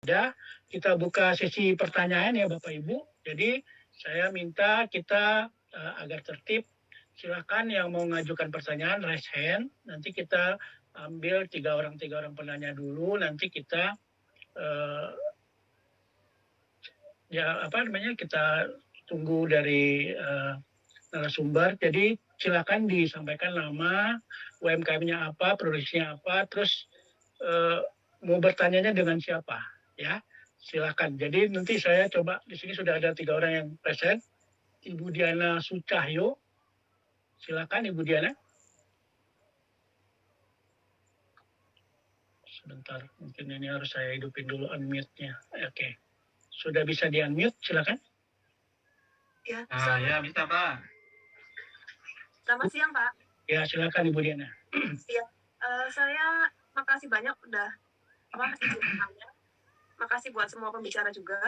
ada, kita buka sesi pertanyaan ya Bapak Ibu. Jadi saya minta kita agar tertib. Silakan yang mau mengajukan pertanyaan raise hand. Nanti kita ambil tiga orang penanya dulu. Nanti kita kita tunggu dari narasumber. Jadi silakan disampaikan nama, UMKM-nya apa, produksinya apa, terus mau bertanyanya dengan siapa, ya. Silakan. Jadi nanti saya coba di sini sudah ada 3 orang yang present. Ibu Diana Sucahyo, silakan Ibu Diana. Sebentar, mungkin ini harus saya hidupin dulu unmute-nya. Oke. Sudah bisa di-unmute, silakan. Ya, ya bisa Pak. Selamat siang Pak. Ya, silakan Ibu Diana. Iya, saya makasih banyak udah izin bertanya. Makasih buat semua pembicara juga,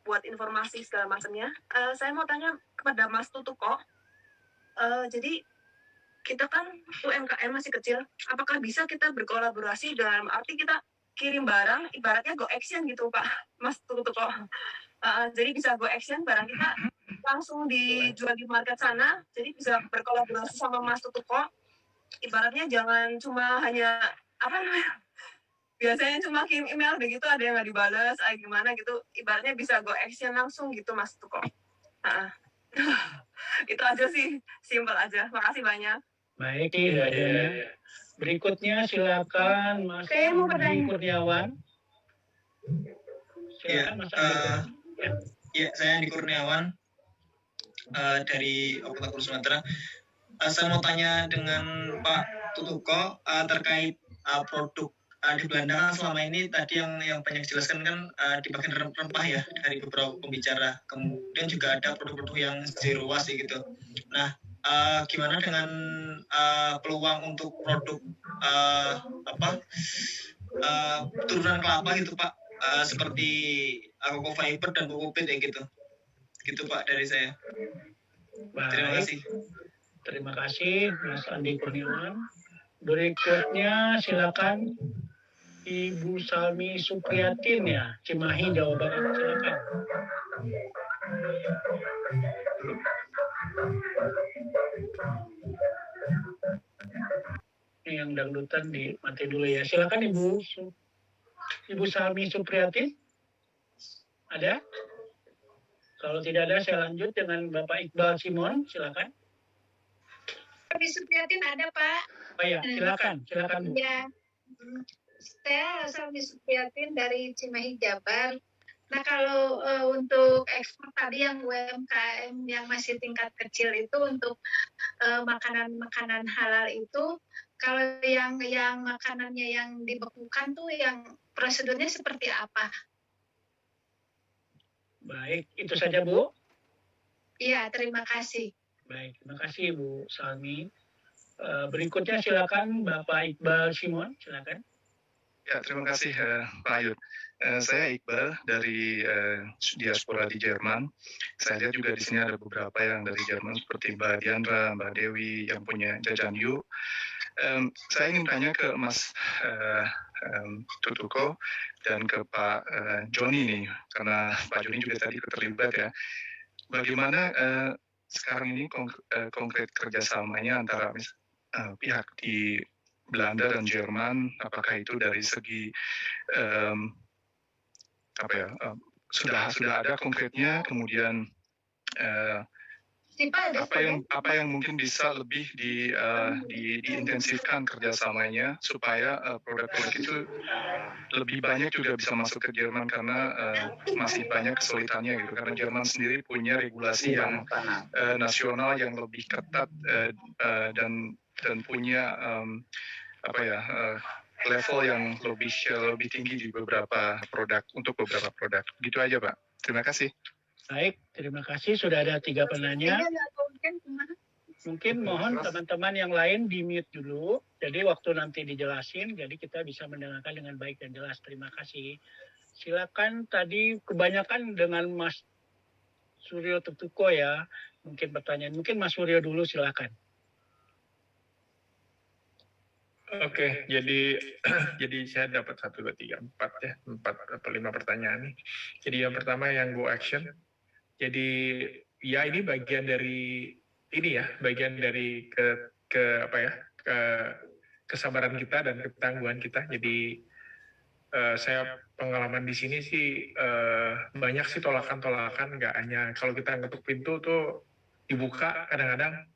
buat informasi segala macamnya. Saya mau tanya kepada Mas Tutuko. Jadi kita kan UMKM masih kecil, apakah bisa kita berkolaborasi dalam arti kita kirim barang, ibaratnya go action gitu Pak, Mas Tutuko. Jadi bisa go action, barang kita langsung dijual di market sana, jadi bisa berkolaborasi sama Mas Tutuko. Ibaratnya jangan cuma hanya biasanya cuma kirim email begitu ada yang nggak dibalas, gimana gitu. Ibaratnya bisa go action langsung gitu Mas Tutuko. Itu aja sih, simpel aja. Makasih banyak. Baik, ya. Berikutnya silakan Mas Andi Kurniawan. Silakan Mas Andi Kurniawan. Ya, saya Andi Kurniawan dari Opetak Sumatera. Saya mau tanya dengan Pak Tutuko terkait produk di Belanda. Selama ini tadi yang banyak dijelaskan kan di bagian rempah ya dari beberapa pembicara. Kemudian juga ada produk-produk yang zero waste gitu. Nah, gimana dengan peluang untuk produk turunan kelapa gitu Pak, seperti coco fiber dan kokopit ya gitu Pak dari saya. Baik. Terima kasih. Terima kasih Mas Andi Kurniawan. Berikutnya silakan Ibu Salmi Supriyatin ya, Cimahi, Jawa Barat. Silakan. Ini yang dangdutan dimati dulu ya. Silakan Ibu Salmi Supriyatin. Ada? Kalau tidak ada, saya lanjut dengan Bapak Iqbal Simon. Silakan. Salmi Supriyatin ada Pak. Oh ya, silakan Bu. Ya, saya Salmi Supriyatin dari Cimahi, Jabar. Nah kalau untuk ekspor tadi yang UMKM yang masih tingkat kecil itu untuk makanan-makanan halal itu, kalau yang makanannya yang dibekukan tuh yang prosedurnya seperti apa? Baik, itu saja Bu. Iya, terima kasih. Baik, terima kasih Bu Salmi. Berikutnya silakan Bapak Iqbal Simon, silakan. Ya, terima kasih Pak Ayud. Saya Iqbal dari diaspora di Jerman. Saya lihat juga di sini ada beberapa yang dari Jerman seperti Mbak Diandra, Mbak Dewi yang punya Jajan Yu. Saya ingin tanya ke Mas Tutuko dan ke Pak Joni nih, karena Pak Joni juga tadi terlibat ya. Bagaimana sekarang ini konkret kerjasamanya antara pihak di Belanda dan Jerman, apakah itu dari segi sudah ada konkretnya, kemudian apa yang mungkin bisa lebih diintensifkan kerjasamanya supaya produk-produk itu lebih banyak juga bisa masuk ke Jerman, karena masih banyak kesulitannya gitu, karena Jerman sendiri punya regulasi yang nasional yang lebih ketat dan punya level yang lebih tinggi di beberapa produk, untuk beberapa produk. Gitu aja Pak. Terima kasih. Baik, terima kasih. Sudah ada 3 penanya. Mungkin mohon teman-teman yang lain di-mute dulu. Jadi waktu nanti dijelasin, jadi kita bisa mendengarkan dengan baik dan jelas. Terima kasih. Silakan, tadi kebanyakan dengan Mas Suryo Tutuko ya. Mungkin pertanyaan. Mungkin Mas Suryo dulu silakan. Oke, jadi jadi saya dapat 1, 2, 3, 4 ya, 4 atau 5 pertanyaan nih. Jadi yang pertama yang go action. Jadi ya ini bagian dari ini ya, bagian dari ke apa ya, ke kesabaran kita dan ketangguhan kita. Jadi saya pengalaman di sini sih banyak sih tolakan-tolakan, nggak hanya kalau kita ngetuk pintu tuh dibuka, kadang-kadang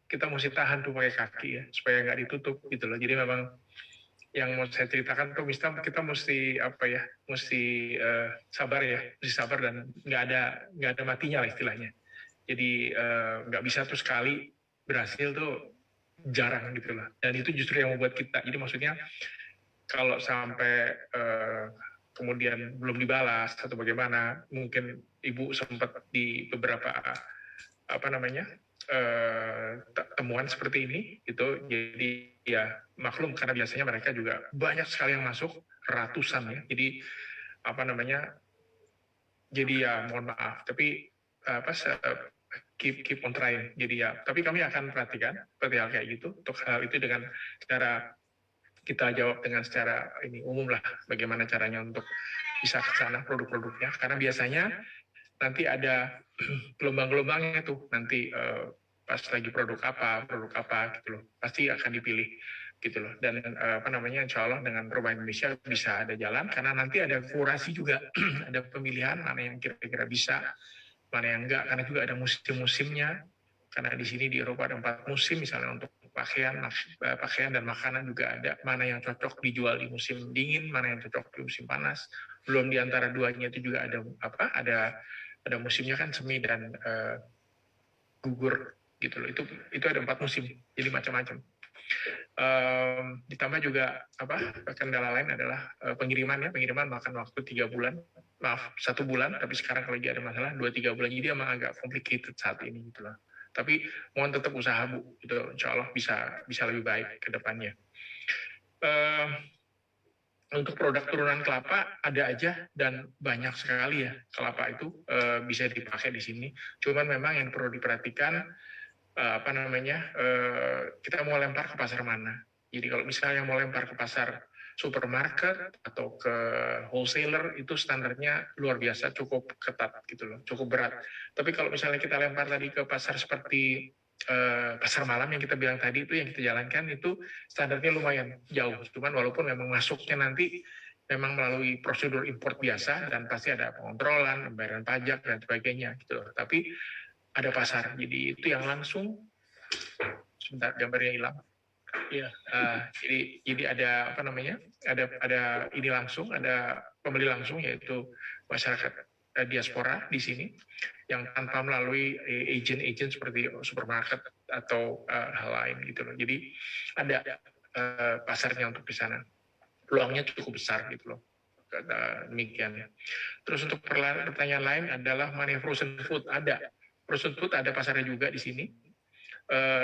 kita mesti tahan tuh pakai kaki ya supaya nggak ditutup gitu loh. Jadi memang yang mau saya ceritakan tuh kita mesti apa ya, mesti sabar ya, mesti sabar dan nggak ada matinya lah istilahnya. Jadi nggak bisa tuh sekali berhasil tuh jarang gitu lah. Dan itu justru yang membuat kita. Jadi maksudnya kalau sampai kemudian belum dibalas atau bagaimana, mungkin ibu sempat di beberapa apa namanya temuan seperti ini itu, jadi ya maklum karena biasanya mereka juga banyak sekali yang masuk, ratusan ya, jadi apa namanya, jadi ya mohon maaf tapi keep on trying. Jadi ya, tapi kami akan perhatikan seperti hal kayak gitu. Untuk hal itu dengan cara kita jawab dengan secara ini umum lah, bagaimana caranya untuk bisa ke sana produk-produknya, karena biasanya nanti ada gelombang-gelombangnya tuh, nanti pas lagi produk apa gitu loh, pasti akan dipilih gitu loh. Dan apa namanya, insya Allah dengan Perubahan Indonesia bisa ada jalan, karena nanti ada kurasi juga, ada pemilihan mana yang kira-kira bisa, mana yang enggak, karena juga ada musim-musimnya, karena di sini di Eropa ada 4 musim misalnya untuk pakaian dan makanan juga ada, mana yang cocok dijual di musim dingin, mana yang cocok di musim panas. Belum di antara duanya itu juga ada musimnya kan, semi dan gugur gitu loh. Itu ada 4 musim, jadi macam-macam. Ditambah juga kendala lain adalah pengiriman makan waktu 3 bulan, 1 bulan, tapi sekarang kalau lagi ada masalah 2-3 bulan, jadi emang agak complicated saat ini gitu loh. Tapi mohon tetap usaha Bu, itu insya Allah bisa lebih baik ke depannya. Untuk produk turunan kelapa ada aja dan banyak sekali ya, kelapa itu bisa dipakai di sini. Cuman memang yang perlu diperhatikan kita mau lempar ke pasar mana. Jadi kalau misalnya mau lempar ke pasar supermarket atau ke wholesaler, itu standarnya luar biasa, cukup ketat gitu loh, cukup berat. Tapi kalau misalnya kita lempar tadi ke pasar seperti pasar malam yang kita bilang tadi, itu yang kita jalankan, itu standarnya lumayan jauh. Cuman walaupun memang masuknya nanti memang melalui prosedur import biasa dan pasti ada pengontrolan, pembayaran pajak dan sebagainya gitu loh. Tapi ada pasar, jadi itu yang langsung, sebentar gambarnya hilang. Iya. Jadi ada ada ini langsung, ada pembeli langsung, yaitu masyarakat diaspora di sini yang tanpa melalui agent seperti supermarket atau hal lain gitu loh. Jadi ada pasarnya untuk di sana. Peluangnya cukup besar gitu loh. Demikian. Terus untuk pertanyaan lain adalah mana frozen food? Ada. Frozen food ada pasarnya juga di sini.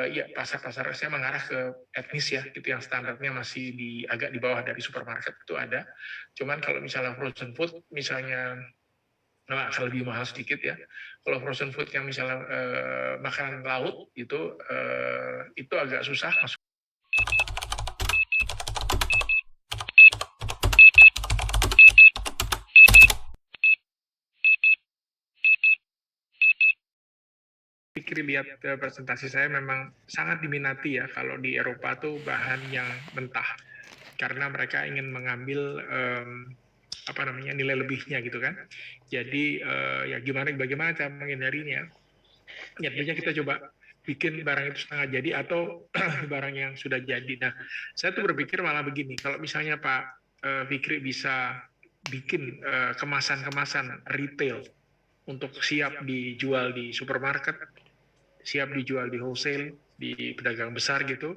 Ya pasar-pasar saya mengarah ke etnis ya, gitu yang standarnya masih agak di bawah dari supermarket itu ada. Cuman kalau misalnya frozen food misalnya akan lebih mahal sedikit ya. Kalau frozen food yang misalnya makanan laut itu agak susah masuk. Pikir lihat presentasi saya memang sangat diminati ya kalau di Eropa tuh bahan yang mentah, karena mereka ingin mengambil nilai lebihnya gitu kan. Jadi ya bagaimana cara menghindarinya? Ya tentunya kita coba bikin barang itu setengah jadi atau barang yang sudah jadi. Nah, saya tuh berpikir malah begini, kalau misalnya Pak Fikri bisa bikin kemasan-kemasan retail untuk siap dijual di supermarket, siap dijual di wholesale, di pedagang besar gitu,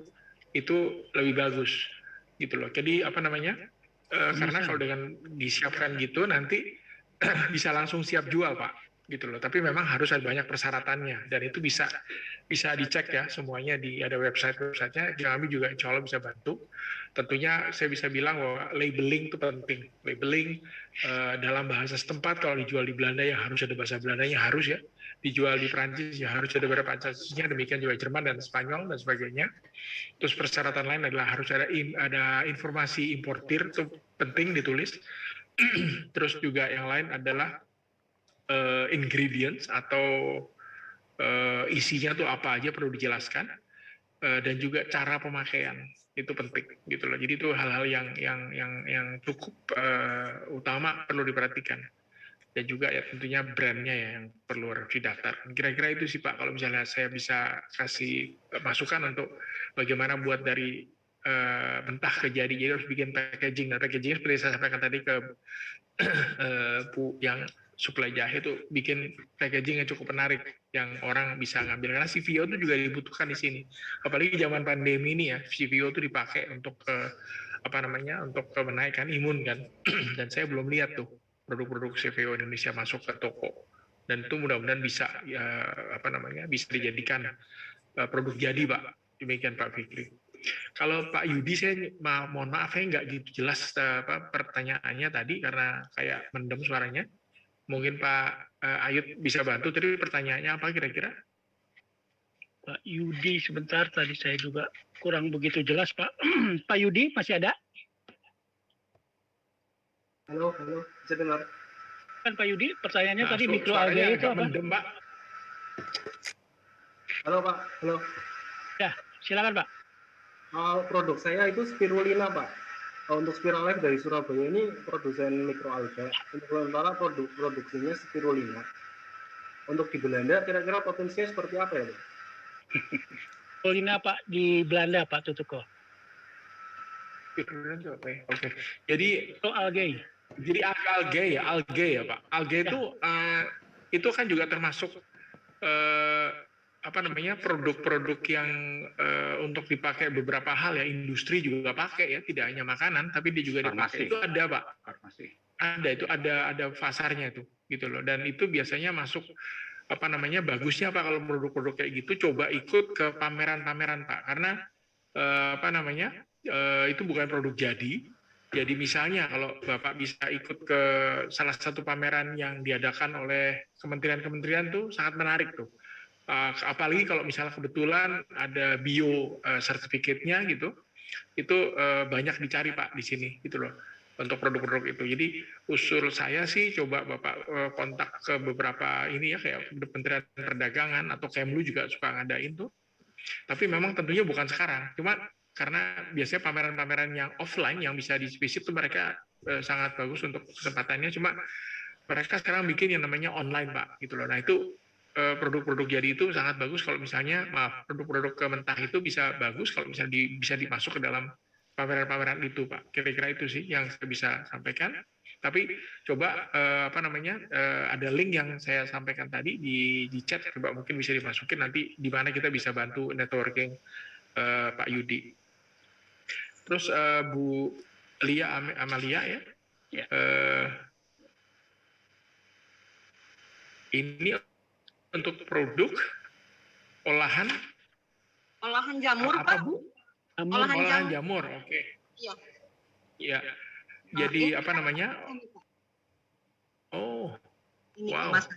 itu lebih bagus gitu loh. Jadi karena kalau dengan disiapkan gitu nanti bisa langsung siap jual Pak gitu loh. Tapi memang harus ada banyak persyaratannya dan itu bisa dicek ya semuanya ada website-websitenya. Kami juga insya Allah bisa bantu. Tentunya saya bisa bilang bahwa labeling itu penting. Labeling dalam bahasa setempat, kalau dijual di Belanda ya harus ada bahasa Belandanya, harus ya. Dijual di Prancis ya harus ada bahasa Prancisnya, demikian juga Jerman dan Spanyol dan sebagainya. Terus persyaratan lain adalah harus ada informasi importir, itu penting ditulis. Terus juga yang lain adalah ingredients atau isinya tuh apa aja perlu dijelaskan, dan juga cara pemakaian itu penting gitu loh. Jadi itu hal-hal yang cukup utama perlu diperhatikan, dan juga ya tentunya brandnya ya yang perlu harus didaftar. Kira-kira itu sih Pak, kalau misalnya saya bisa kasih masukan untuk bagaimana buat dari mentah ke jadi harus bikin packaging. Dan packaging seperti saya sampaikan tadi ke Bu yang suplai jahe itu bikin packaging yang cukup menarik yang orang bisa ngambil, karena CVO itu juga dibutuhkan di sini, apalagi zaman pandemi ini ya. CVO itu dipakai untuk untuk menaikkan imun kan. Dan saya belum lihat tuh produk-produk CVO Indonesia masuk ke toko, dan itu mudah-mudahan bisa bisa dijadikan produk jadi Pak. Demikian Pak Fikri. Kalau Pak Yudi, saya mohon maaf saya nggak gitu jelas pertanyaannya tadi karena kayak mendem suaranya. Mungkin Pak Ayud bisa bantu. Tadi pertanyaannya apa kira-kira? Pak Yudi sebentar, tadi saya juga kurang begitu jelas Pak. Pak Yudi masih ada? Halo, bisa dengar? Kan Pak Yudi pertanyaannya tadi suaranya mikroalgae itu agak apa? mendem Pak. Halo Pak, halo. Ya, silakan Pak. Produk saya itu spirulina Pak. Untuk Spiralife dari Surabaya ini produsen mikroalga. Untuk sementara produksinya spirulina. Untuk di Belanda kira-kira potensinya seperti apa ya Pak? Spirulina Pak di Belanda Pak Tutuko. Spirulina itu apa ya? Oke. Jadi Mikroalgae. Jadi algae ya Pak. Algae itu kan juga termasuk produk-produk yang untuk dipakai beberapa hal ya, industri juga pakai ya, tidak hanya makanan tapi dia juga dipakai. Itu ada Pak. Farmasi. Ada pasarnya itu gitu loh. Dan itu biasanya masuk bagusnya Pak kalau produk-produk kayak gitu coba ikut ke pameran-pameran Pak, karena itu bukan produk jadi. Jadi misalnya kalau Bapak bisa ikut ke salah satu pameran yang diadakan oleh kementerian-kementerian tuh sangat menarik tuh. Apalagi kalau misalnya kebetulan ada bio sertifikatnya gitu, itu banyak dicari Pak di sini gitu loh untuk produk-produk itu. Jadi usul saya sih coba Bapak kontak ke beberapa ini ya, kayak Kementerian Perdagangan atau Kemlu juga suka ngadain tuh. Tapi memang tentunya bukan sekarang, cuma karena biasanya pameran-pameran yang offline yang bisa di-visit tuh mereka sangat bagus untuk kesempatannya, cuma mereka sekarang bikin yang namanya online Pak gitu loh. Nah itu produk-produk jadi itu sangat bagus kalau misalnya produk-produk mentah itu bisa bagus kalau misalnya bisa dimasuk ke dalam pameran-pameran itu Pak. Kira-kira itu sih yang saya bisa sampaikan. Tapi coba ada link yang saya sampaikan tadi di chat, coba mungkin bisa dimasukin nanti di mana kita bisa bantu networking Pak Yudi. Terus Bu Lia Amalia ya. Ini untuk produk olahan jamur apa Pak. Bu? Olahan jamur. Oke. Iya. Ya. Jadi Oh. Ini Wow. Mas.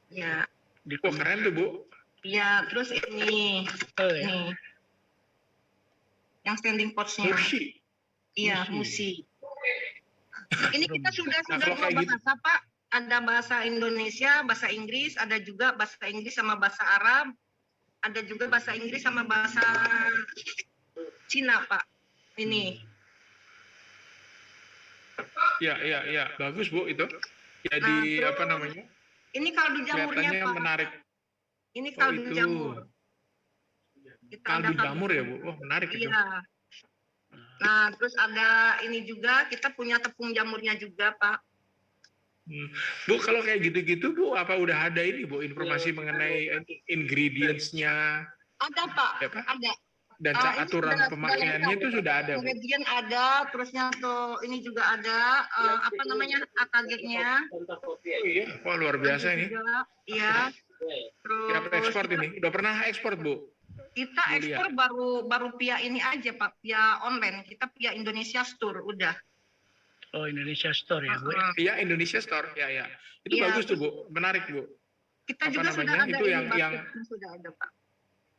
Ya. Wah, keren tuh Bu. Ya, terus ini nih. Yang standing pots-nya. Mushi. Iya, musi. Ini kita sudah kalau dua kayak bahasa Pak. Ada bahasa Indonesia, bahasa Inggris, ada juga bahasa Inggris sama bahasa Arab, ada juga bahasa Inggris sama bahasa Cina Pak. Ini. Ya, bagus Bu itu. Jadi Ini kaldu jamurnya kelihatannya Pak. menarik. Ini kaldu itu. jamur. Kita Kaldu ada jamur ya Bu. Wah, menarik itu. Iya. Nah, terus ada ini juga, kita punya tepung jamurnya juga Pak. Bu, kalau kayak gitu-gitu Bu, apa udah ada ini Bu informasi mengenai ingredients-nya? Ada Pak, Ya, Pak? ada. dan Ini aturan sudah pemakaiannya itu sudah ada, Bu. Ingredient ada, terusnya tuh ini juga ada apa namanya AKG-nya. Oh iya, wah luar biasa ini. Iya. Siap ekspor ini. Udah pernah ekspor, Bu? Kita ekspor baru via ini aja Pak, via online. Kita via Indonesia Store udah. Oh, Indonesia Store ya, Bu. Iya, Indonesia Store. Ya. Itu Iya, bagus tuh, Bu. Menarik, Bu. Kita Apa juga sudah namanya? ada Itu ini, yang basket sudah ada Pak.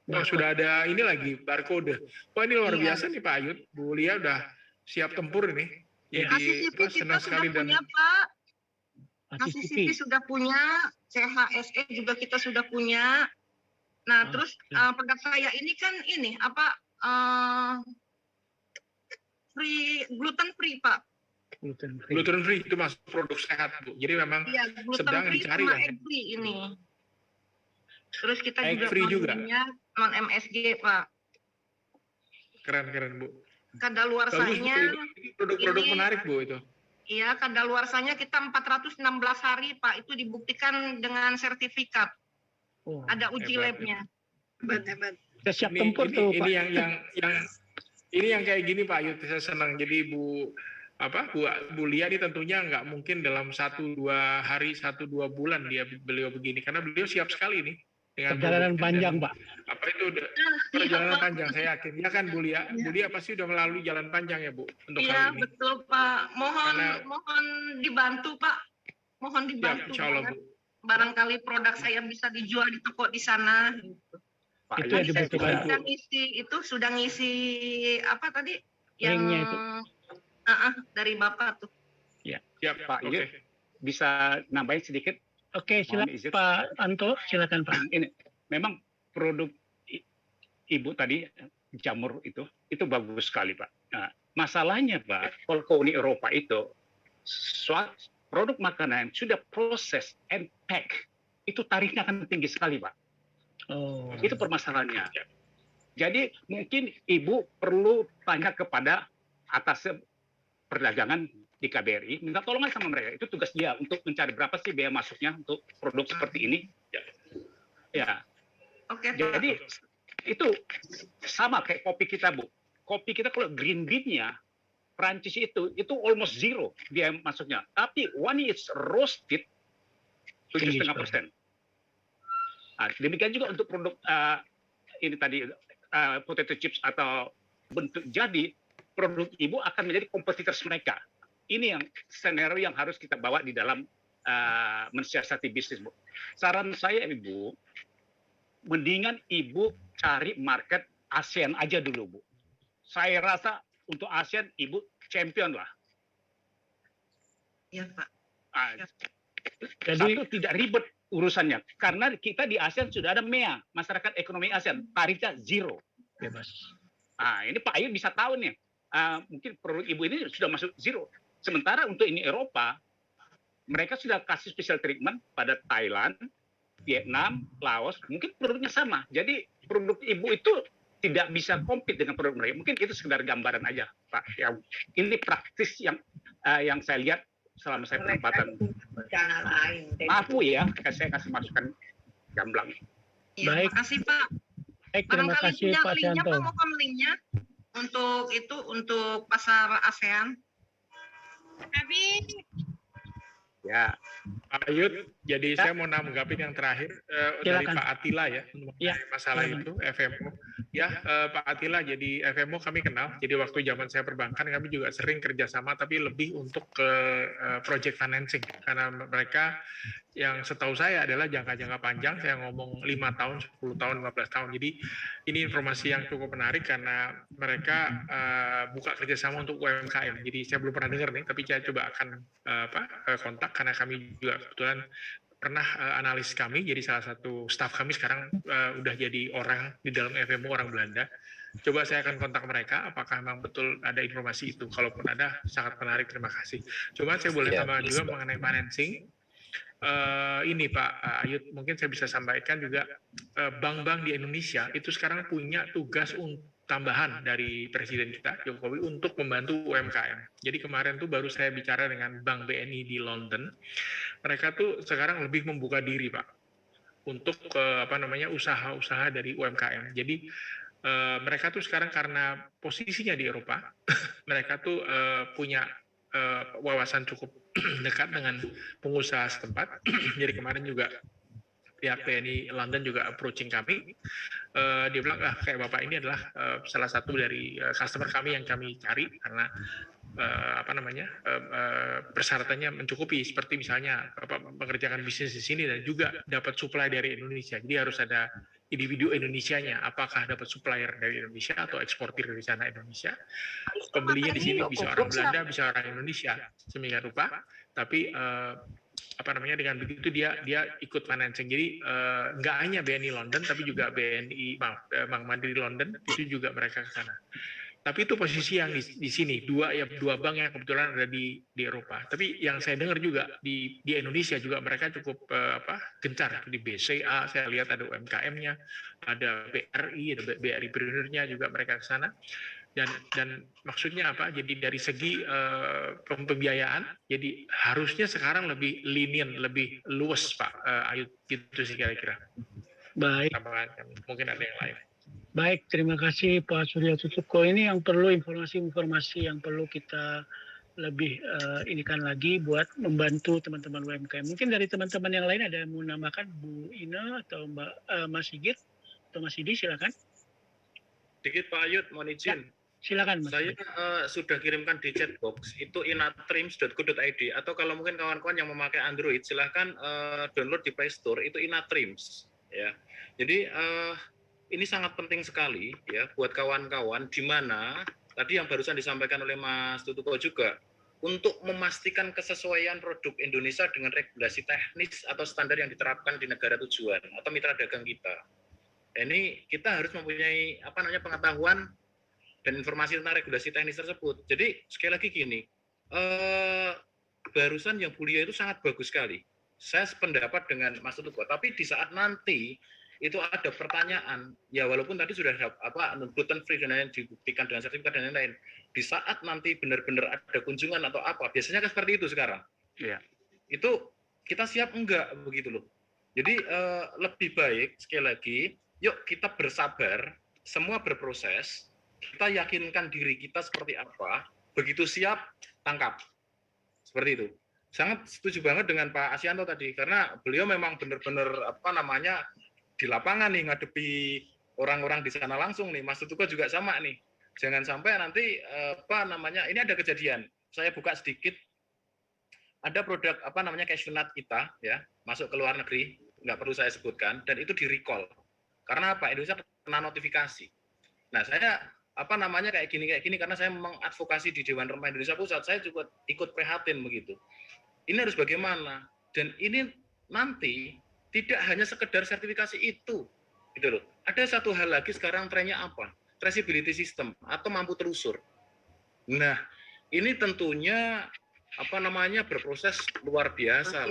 oh, sudah ada ini lagi barcode. Wah, ini luar Iya. biasa nih Pak Ayut. Bu Lia udah siap tempur ini. Jadi KCCP kita senang sudah sekali dan punya Pak. KCCP. KCCP sudah punya, CHSE juga kita sudah punya. Nah, Oh, terus iya. produk saya ini kan ini apa gluten free Pak. Gluten free. gluten free itu masuk produk sehat, Bu. Jadi memang Iya, gluten sedang free dicari sama ya. egg free ini. Terus kita Egg juga free juga? punya non MSG Pak. Keren, Bu. Bagus, Bu. Kadaluarsanya Ini produk-produk ini- menarik, Bu, itu. iya, kadaluarsanya kita 416 hari Pak. Itu dibuktikan dengan sertifikat. Oh, Ada uji Hebat, labnya. Hebat. kita siap Ini, tempur ini, tuh, ini Pak. yang kayak gini Pak Ayut, saya senang. Jadi Bu Lia ini tentunya nggak mungkin dalam 1-2 hari, 1-2 bulan beliau begini, karena beliau siap sekali nih dengan Perjalanan produknya panjang, dan Pak. apa itu udah perjalanan panjang, saya yakin. Ya kan Bu Lia? Bu Lia pasti udah melalui jalan panjang ya Bu untuk Iya, hal ini. betul Pak. Karena- Mohon dibantu Pak. Mohon Ya, dibantu. insya Allah, banget. Bu. Barangkali produk saya bisa dijual di toko di sana. Pak Itu Ayut, yang saya dibutuhkan. bisa- Sudah ngisi apa tadi? Yang Linknya itu. dari Bapak tuh. Siap, Pak oke. Ayut. bisa nambahin sedikit. Oke, silakan Mohon izin. Pak Anto, silakan Pak. Ini memang produk Ibu tadi jamur itu bagus sekali Pak. Nah, masalahnya Pak, kalau ke Uni Eropa itu produk makanan sudah proses and pack itu tarifnya akan tinggi sekali Pak. Oh, Itu permasalahannya. Jadi mungkin Ibu perlu tanya kepada atas perdagangan di KBRI, minta tolong aja sama mereka. Itu tugas dia untuk mencari berapa sih biaya masuknya untuk produk seperti ini. Ya. Oke Pak. Jadi itu sama kayak kopi kita Bu. Kopi kita kalau green bean-nya Prancis itu almost zero biaya masuknya. Tapi when it's roasted 7,5%. Nah, demikian juga untuk produk ini tadi potato chips atau bentuk jadi produk Ibu akan menjadi kompetitors mereka. Ini yang skenario yang harus kita bawa di dalam mensiasati bisnis, Bu. Saran saya, Ibu, mendingan Ibu cari market ASEAN aja dulu, Bu. Saya rasa untuk ASEAN Ibu champion lah. Iya Pak. jadi Satu, tidak ribet urusannya. Karena kita di ASEAN sudah ada MEA, Masyarakat Ekonomi ASEAN. Tarifnya zero. bebas. Ini Pak Ayun bisa tahu nih. Mungkin produk Ibu ini sudah masuk zero. Sementara untuk ini Eropa, mereka sudah kasih special treatment pada Thailand, Vietnam, Laos. Mungkin produknya sama. Jadi produk Ibu itu tidak bisa compete dengan produk mereka. Mungkin itu sekedar gambaran aja, Pak. Ini praktis yang saya lihat selama saya penempatan. Maaf Bu ya, saya kasih masukan gamblang. Iya, Baik. makasih Pak. Baik, terima Barangkali kasih punya Pak linknya Sianto. Pak, mohon linknya untuk pasar ASEAN. Tapi Ya, Pak Ayut, jadi saya mau nanggapin yang terakhir dari Silakan. Pak Atila ya, Ya, mengenai masalah silakan. itu FMO. Ya, Pak Atila, jadi FMO kami kenal. Jadi waktu zaman saya perbankan kami juga sering kerjasama, tapi lebih untuk ke project financing karena mereka yang setahu saya adalah jangka-jangka panjang. Saya ngomong 5 tahun, 10 tahun, 15 tahun. Jadi ini informasi yang cukup menarik karena mereka buka kerjasama untuk UMKM. Jadi saya belum pernah dengar nih, tapi saya coba akan kontak karena kami juga kebetulan pernah analis kami, jadi salah satu staf kami sekarang udah jadi orang di dalam FMO, orang Belanda. Coba saya akan kontak mereka, apakah memang betul ada informasi itu. Kalaupun ada, sangat menarik, terima kasih. Cuma saya boleh tambah juga mengenai financing. Ini Pak Ayut, mungkin saya bisa sampaikan juga, bank-bank di Indonesia itu sekarang punya tugas tambahan dari Presiden kita, Jokowi, untuk membantu UMKM. Jadi kemarin tuh baru saya bicara dengan Bank BNI di London. Mereka tuh sekarang lebih membuka diri, Pak, untuk usaha-usaha dari UMKM. Jadi mereka tuh sekarang karena posisinya di Eropa, mereka tuh punya wawasan cukup dekat dengan pengusaha setempat. Jadi kemarin juga pihak BNI London juga approaching kami. Dia bilang, kayak Bapak ini adalah salah satu dari customer kami yang kami cari karena persyaratannya mencukupi, seperti misalnya Bapak mengerjakan bisnis di sini dan juga dapat supply dari Indonesia. Jadi harus ada individu Indonesianya, apakah dapat supplier dari Indonesia atau eksportir dari sana Indonesia. Pembelinya di sini bisa orang Belanda, bisa orang Indonesia, sedemikian rupa. Tapi dengan begitu dia ikut financing. Jadi nggak hanya BNI London, tapi juga Bank Mandiri London itu juga mereka ke sana. Tapi itu posisi yang di sini dua bank yang kebetulan ada di Eropa. Tapi yang saya dengar juga di Indonesia juga mereka cukup gencar. Di BCA saya lihat ada UMKM-nya, ada BRI, ada BRI Brunner-nya juga mereka ke sana. Dan maksudnya apa? Jadi dari segi pembiayaan, jadi harusnya sekarang lebih lenient, lebih luas, Pak Ayud, gitu sih kira-kira. Baik. Mungkin ada yang lain. Baik, terima kasih Pak Surya Tutuko. Ini yang perlu informasi yang perlu kita lebih inikan lagi buat membantu teman-teman UMKM. Mungkin dari teman-teman yang lain ada yang mau menambahkan, Bu Ina atau Mas Sigit atau Mas Sidi, silakan. Sedikit Pak Ayud, mohon izin. Silakan Mas. Saya sudah kirimkan di chat box itu inatrims.co.id, atau kalau mungkin kawan-kawan yang memakai Android silahkan download di Play Store itu Inatrims ya. Jadi ini sangat penting sekali ya buat kawan-kawan, di mana tadi yang barusan disampaikan oleh Mas Tutuko juga, untuk memastikan kesesuaian produk Indonesia dengan regulasi teknis atau standar yang diterapkan di negara tujuan atau mitra dagang kita. Ini kita harus mempunyai pengetahuan dan informasi tentang regulasi teknis tersebut. Jadi sekali lagi gini, barusan yang Bu Lia itu sangat bagus sekali. Saya sependapat dengan Mas Tutuko, tapi di saat nanti itu ada pertanyaan, ya walaupun tadi sudah gluten free dan lain dibuktikan dengan sertifikat dan lain-lain, di saat nanti benar-benar ada kunjungan atau apa, biasanya kan seperti itu sekarang. Iya. Itu kita siap enggak begitu loh. Jadi lebih baik sekali lagi, yuk kita bersabar, semua berproses, kita yakinkan diri kita seperti apa, begitu siap tangkap. Seperti itu. Sangat setuju banget dengan Pak Asyanto tadi, karena beliau memang benar-benar di lapangan nih ngadepi orang-orang di sana langsung nih. Mas Tutuko juga sama nih. Jangan sampai nanti ini ada kejadian. Saya buka sedikit. Ada produk cashew nut kita ya, masuk ke luar negeri, nggak perlu saya sebutkan, dan itu di-recall. Karena apa? Indonesia kena notifikasi. Nah, saya kayak gini karena saya mengadvokasi di Dewan Rempah Indonesia Pusat, saya juga ikut prihatin begitu. Ini harus bagaimana? Dan ini nanti tidak hanya sekedar sertifikasi itu, gitu loh. Ada satu hal lagi sekarang trennya apa? Traceability system atau mampu telusur. Nah, ini tentunya berproses luar biasa.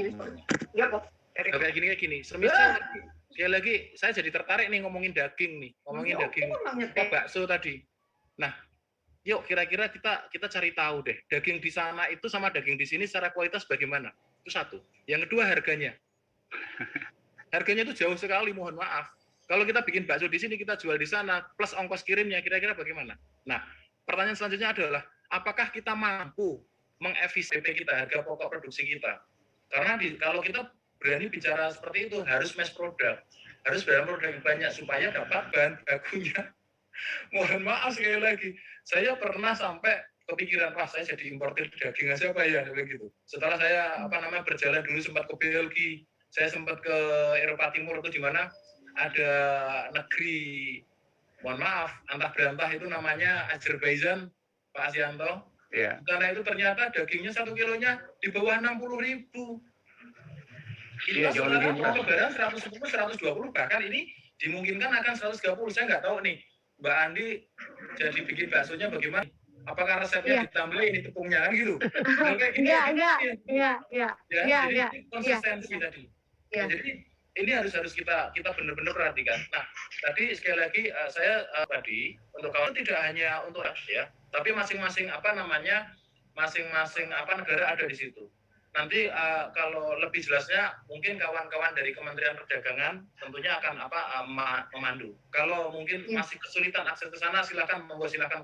Kayak gini. Semisal sekali lagi saya jadi tertarik nih ngomongin daging, bakso tadi. Nah, yuk kira-kira kita cari tahu deh, daging di sana itu sama daging di sini secara kualitas bagaimana? Itu satu. Yang kedua, harganya. Harganya itu jauh sekali, mohon maaf. Kalau kita bikin bakso di sini, kita jual di sana, plus ongkos kirimnya, kira-kira bagaimana? Nah, pertanyaan selanjutnya adalah, apakah kita mampu mengefisiensi kita, harga pokok produksi kita? Karena kalau kita berani bicara seperti itu, harus mass product, harus dalam produk yang banyak, supaya dapat bahan bakunya. Mohon maaf sekali lagi, saya pernah sampai kepikiran, saya jadi importir daging aja apa ya, begitu. Setelah saya berjalan dulu sempat ke Belgia, saya sempat ke Eropa Timur, itu di mana ada negeri, mohon maaf, antah berantah itu namanya Azerbaijan, Pak Asyanto. Iya. Karena itu ternyata dagingnya 1 kilonya di bawah 60.000. Kita sekarang lebaran 110, 120, bahkan ini dimungkinkan akan 130. Saya nggak tahu nih, Mbak Andi jadi bikin baksonya bagaimana? Apakah resepnya ditambahin ini tepungnya kan gitu? Jadi konsistensi tadi. Jadi ini harus kita benar-benar perhatikan. Nah, tadi sekali lagi saya tadi untuk kawan tidak hanya untuk ya, tapi masing-masing negara ada di situ. nanti kalau lebih jelasnya mungkin kawan-kawan dari Kementerian Perdagangan tentunya akan memandu. Kalau mungkin masih kesulitan akses ke sana, silakan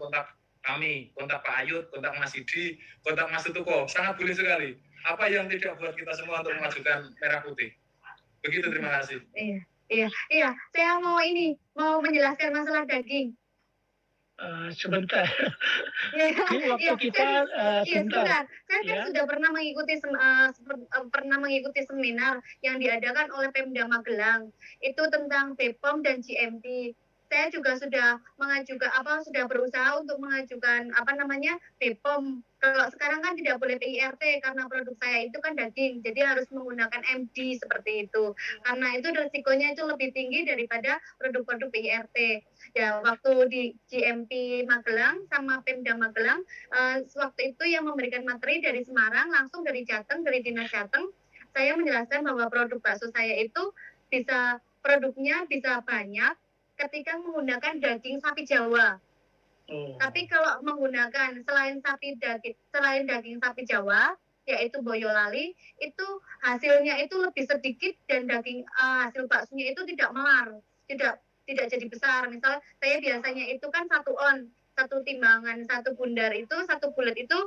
kontak kami, kontak Pak Ayut, kontak Mas Idi, kontak Mas Tutuko. Sangat boleh sekali. Apa yang tidak buat kita semua untuk memajukan merah putih. Begitu, terima kasih. Iya. Saya mau menjelaskan masalah daging. Sebentar. Ini waktu Iya, kita sebentar. Saya kan Ya. sudah pernah mengikuti seminar yang diadakan oleh Pemda Magelang. Itu tentang BPOM dan GMP. Saya juga sudah sudah berusaha untuk mengajukan BPOM. Kalau sekarang kan tidak boleh PIRT karena produk saya itu kan daging, jadi harus menggunakan MD seperti itu. Karena itu risikonya itu lebih tinggi daripada produk-produk PIRT. Ya, waktu di GMP Magelang sama Pemda Magelang, waktu itu yang memberikan materi dari Semarang, langsung dari Jateng, dari Dinas Jateng, saya menjelaskan bahwa produk bakso saya itu produknya bisa banyak ketika menggunakan daging sapi Jawa. Tapi kalau menggunakan selain daging sapi Jawa, yaitu Boyolali, itu hasilnya itu lebih sedikit dan hasil baksonya itu tidak melar, tidak jadi besar. Misal saya biasanya itu kan 1 on, 1 timbangan, 1 bundar itu, 1 bulat itu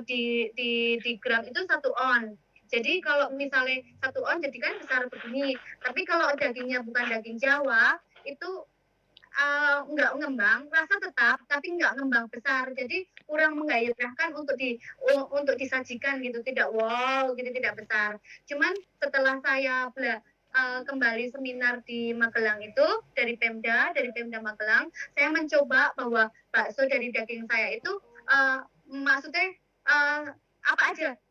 di gram itu 1 on. Jadi kalau misalnya 1 on jadi kan besar begini. Tapi kalau dagingnya bukan daging Jawa, itu nggak ngembang, rasa tetap tapi nggak ngembang besar, jadi kurang menggairahkan untuk disajikan gitu, tidak wow gitu, tidak besar. Cuman setelah saya kembali seminar di Magelang itu dari Pemda Magelang, saya mencoba bahwa bakso dari daging saya itu maksudnya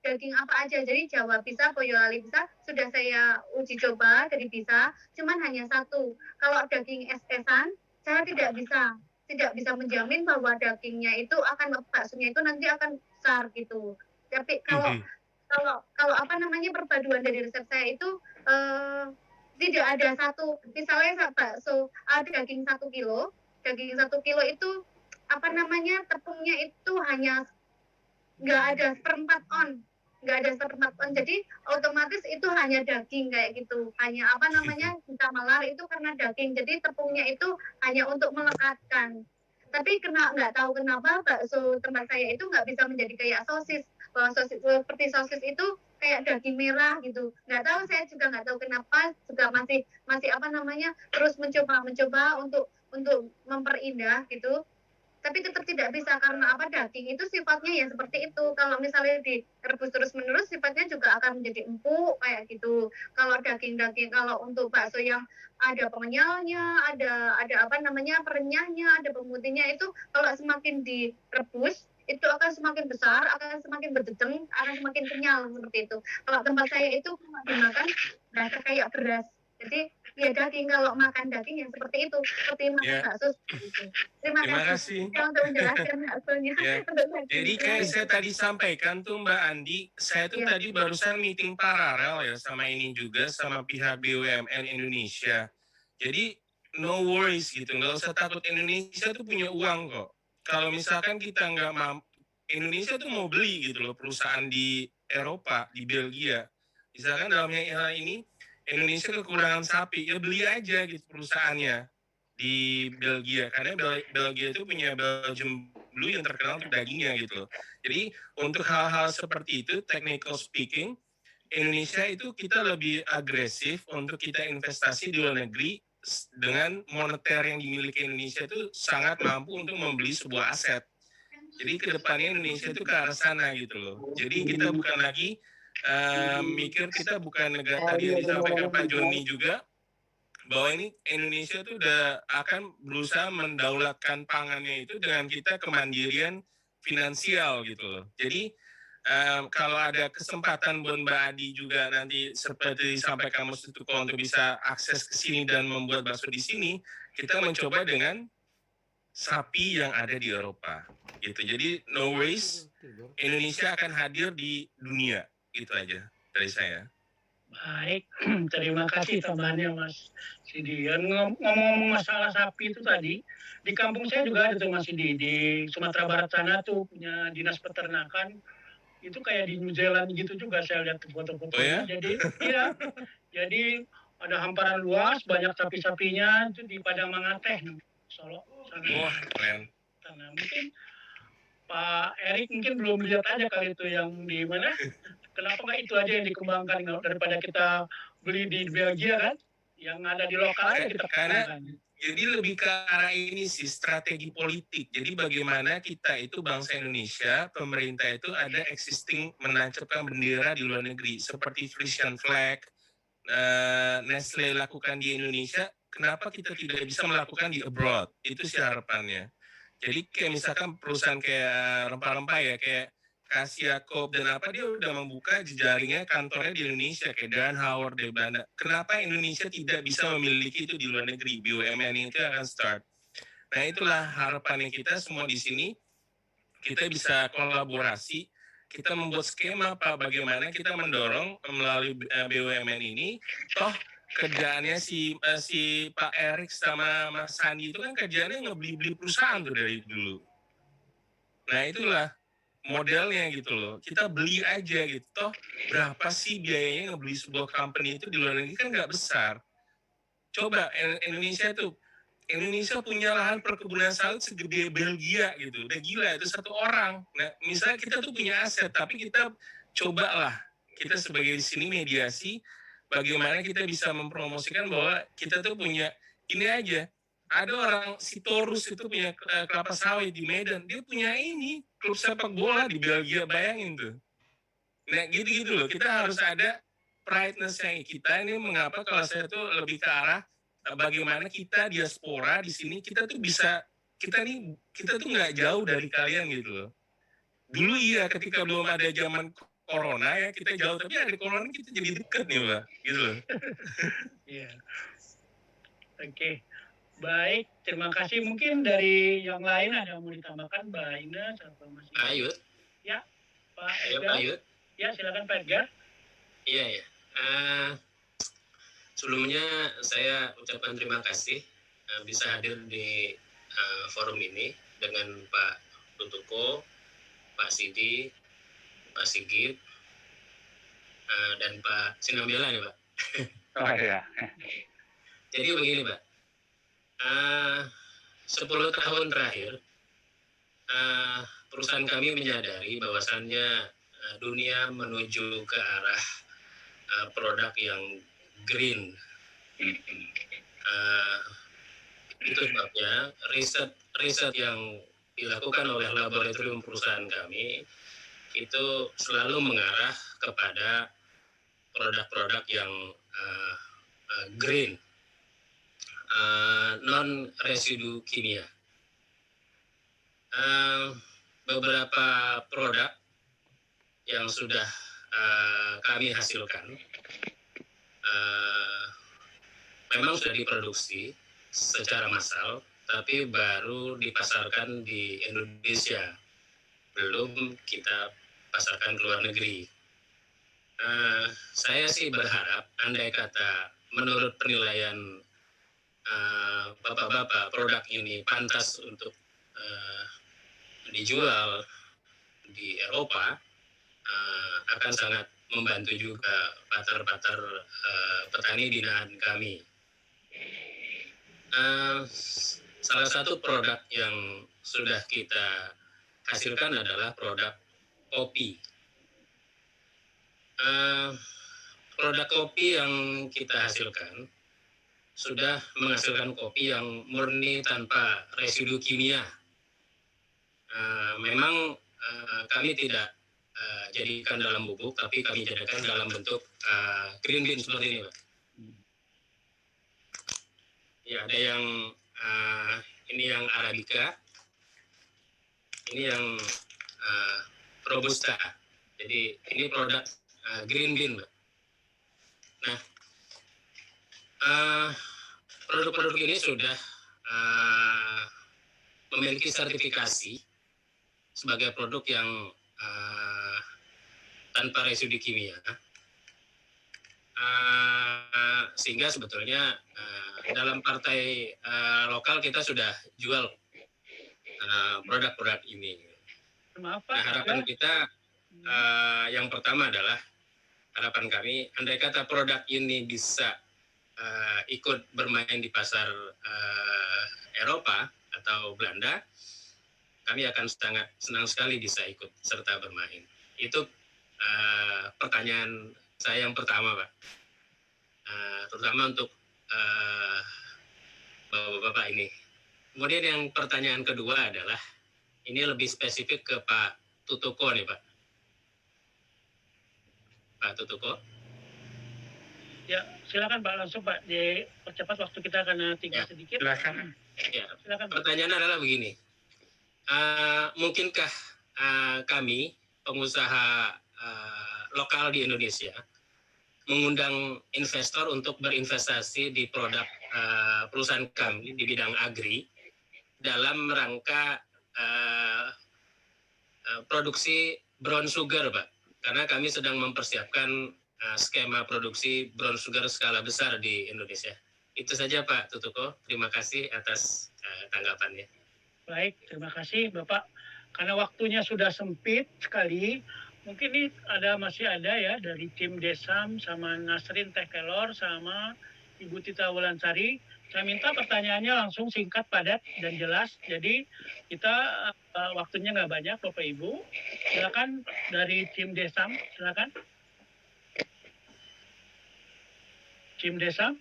daging apa aja, jadi Jawa bisa, Boyolali bisa, sudah saya uji coba, jadi bisa, cuman hanya 1. Kalau daging es-esan saya tidak bisa menjamin bahwa dagingnya itu baksonya itu nanti akan besar gitu. Tapi kalau perpaduan dari resep saya itu tidak ada misalnya bakso daging 1 kilo, itu tepungnya itu hanya nggak ada 1/4 on. Jadi otomatis itu hanya daging kayak gitu, hanya bisa melar itu karena daging, jadi tepungnya itu hanya untuk melekatkan. Tapi nggak tahu kenapa bakso tempat saya itu nggak bisa menjadi kayak sosis, bahwa seperti sosis itu kayak daging merah gitu. Nggak tahu, saya juga nggak tahu kenapa, juga masih terus mencoba untuk memperindah gitu. Tapi tetap tidak bisa karena daging itu sifatnya ya seperti itu. Kalau misalnya direbus terus-menerus sifatnya juga akan menjadi empuk kayak gitu. Kalau daging-daging, kalau untuk bakso yang ada pengenyalnya, ada perenyahnya, ada pemutihnya, itu kalau semakin direbus itu akan semakin besar, akan semakin berjejeng, akan semakin kenyal seperti itu. Kalau tempat saya itu dimakan rasa kayak beras. Jadi ya daging, kalau makan daging yang seperti itu, seperti makan bakso seperti itu. Terima kasih untuk menjelaskan baksonya. Jadi kayak saya tadi sampaikan tuh Mbak Andi, saya tuh tadi barusan meeting paralel ya sama ini juga sama pihak BUMN Indonesia. Jadi no worries gitu, nggak usah takut, Indonesia tuh punya uang kok. Kalau misalkan kita nggak mampu, Indonesia tuh mau beli gitu loh perusahaan di Eropa, di Belgia. Misalkan dalam hal ini Indonesia kekurangan sapi, ya beli aja gitu perusahaannya di Belgia, karena Belgia itu punya Belgium Blue yang terkenal untuk dagingnya gitu. Jadi untuk hal-hal seperti itu, technical speaking, Indonesia itu kita lebih agresif untuk kita investasi di luar negeri dengan moneter yang dimiliki Indonesia itu sangat mampu untuk membeli sebuah aset. Jadi kedepannya Indonesia itu ke arah sana gitu loh. Jadi kita bukan lagi mikir, kita bukan negara, tadi yang disampaikan Pak Joni juga, bahwa ini Indonesia itu udah akan berusaha mendaulatkan pangannya itu dengan kita kemandirian finansial gitu loh. Jadi kalau ada kesempatan buat Mbak Adi juga nanti seperti disampaikan Mas Tutuko untuk bisa akses ke sini dan membuat bakso di sini, kita mencoba dengan sapi yang ada di Eropa gitu. Jadi no worries, Indonesia akan hadir di dunia. Itu aja dari saya. Baik, terima kasih tambahannya Mas Sidi. Ngomong masalah sapi itu tadi, di kampung saya juga ada tuh Mas Sidi, di Sumatera Barat sana tuh punya dinas peternakan, itu kayak di New Zealand gitu juga saya lihat foto-fotonya. Jadi iya, jadi ada hamparan luas, banyak sapi-sapinya itu di Padang Mangateh, Solo sana. Wah, keren. Sana. Mungkin Pak Erik mungkin belum lihat aja kali itu yang di mana. Kenapa nggak itu aja yang dikembangkan daripada kita beli di Belgia kan? Yang ada di lokal aja kita kembangkan. Jadi lebih ke arah ini sih, strategi politik. Jadi bagaimana kita itu bangsa Indonesia, pemerintah itu ada existing menancapkan bendera di luar negeri. Seperti Frisian flag, Nestle lakukan di Indonesia, kenapa kita tidak bisa melakukan di abroad? Itu sih harapannya. Jadi kayak misalkan perusahaan kayak rempah-rempah ya, kayak Kasia, Coop, dan apa, dia udah membuka jejaringnya kantornya di Indonesia, kayak Dan Howard di Belanda. Kenapa Indonesia tidak bisa memiliki itu di luar negeri? BUMN itu akan start. Nah itulah harapannya kita semua di sini. Kita bisa kolaborasi, kita membuat skema Pak, bagaimana kita mendorong melalui BUMN ini. Toh kerjaannya si Pak Erik sama Mas Sandi itu kan kerjaannya ngebeli-beli perusahaan tuh dari dulu. Nah itulah modelnya gitu loh. Kita beli aja gitu. Toh berapa sih biayanya ngebeli sebuah company itu di luar negeri, kan nggak besar. Coba Indonesia punya lahan perkebunan sawit segede Belgia gitu. Udah gila, itu satu orang. Nah, misalnya kita tuh punya aset, tapi kita cobalah, kita sebagai di sini mediasi, bagaimana kita bisa mempromosikan bahwa kita tuh punya ini aja. Ada orang Sitorus itu punya kelapa sawit di Medan, dia punya ini klub sepak bola di Belgia, bayangin tuh. Nah gitu-gitu loh, kita harus ada pride-ness-nya kita ini. Mengapa kalau saya tuh lebih ke arah bagaimana kita diaspora di sini, kita tuh bisa, kita tuh nggak jauh dari kalian gitu loh. Dulu iya ketika belum ada zaman corona ya, kita jauh, tapi ada corona kita jadi deket nih Pak, gitu loh. Iya. Oke. Baik, terima kasih. Mungkin dari yang lain ada yang mau ditambahkan, Mbak Ina atau Mas Ayut. Ya, Pak Ayo, Edgar. Ayut. Ya, silakan Pak Edgar. Iya, ya. Sebelumnya saya ucapkan terima kasih bisa hadir di forum ini dengan Pak Tutuko, Pak Sidi, Pak Sigit, dan Pak Sinambela ya Pak. Oh iya. Jadi begini Pak, 10 tahun terakhir perusahaan kami menyadari bahwasannya dunia menuju ke arah produk yang green. Itu sebabnya riset yang dilakukan oleh laboratorium perusahaan kami itu selalu mengarah kepada produk-produk yang green, non residu kimia. Beberapa produk yang sudah kami hasilkan memang sudah diproduksi secara massal, tapi baru dipasarkan di Indonesia, belum kita pasarkan ke luar negeri. Saya sih berharap, andai kata menurut penilaian bapak-bapak produk ini pantas untuk dijual di Eropa, akan sangat membantu juga partner-partner petani binaan kami. Salah satu produk yang sudah kita hasilkan adalah produk kopi. Produk kopi yang kita hasilkan sudah menghasilkan kopi yang murni tanpa residu kimia. Memang kami tidak jadikan dalam bubuk, tapi kami jadikan dalam bentuk green bean seperti ini, Pak. Ya, ada yang ini yang Arabica, ini yang Robusta. Jadi ini produk green bean, Pak. Nah, produk-produk ini sudah memiliki sertifikasi sebagai produk yang tanpa residu kimia, sehingga sebetulnya dalam partai lokal kita sudah jual produk-produk ini. Maaf Nah, Pak, harapan kita Yang pertama adalah harapan kami, andai kata produk ini bisa ikut bermain di pasar Eropa atau Belanda, kami akan sangat senang sekali bisa ikut serta bermain. Itu pertanyaan saya yang pertama, Pak. Terutama untuk Bapak-Bapak ini. Kemudian yang pertanyaan kedua adalah, ini lebih spesifik ke Pak Tutuko nih, Pak. Pak Tutuko. Ya, silakan Pak, langsung Pak, dipercepat waktu kita karena tinggal sedikit. Silakan. Ya, Silakan. pertanyaan adalah begini. Mungkinkah kami, pengusaha lokal di Indonesia, mengundang investor untuk berinvestasi di produk perusahaan kami di bidang agri dalam rangka produksi brown sugar, Pak. Karena kami sedang mempersiapkan skema produksi brown sugar skala besar di Indonesia. Itu saja Pak Tutuko. Terima kasih atas tanggapannya. Baik, terima kasih Bapak. Karena waktunya sudah sempit sekali, mungkin ini masih ada ya dari tim Desam sama Nasrin Tekelor sama Ibu Tita Wulansari. Saya minta pertanyaannya langsung singkat, padat, dan jelas. Jadi kita waktunya nggak banyak, Bapak Ibu. Silakan dari tim Desam, silakan. Tim Desam,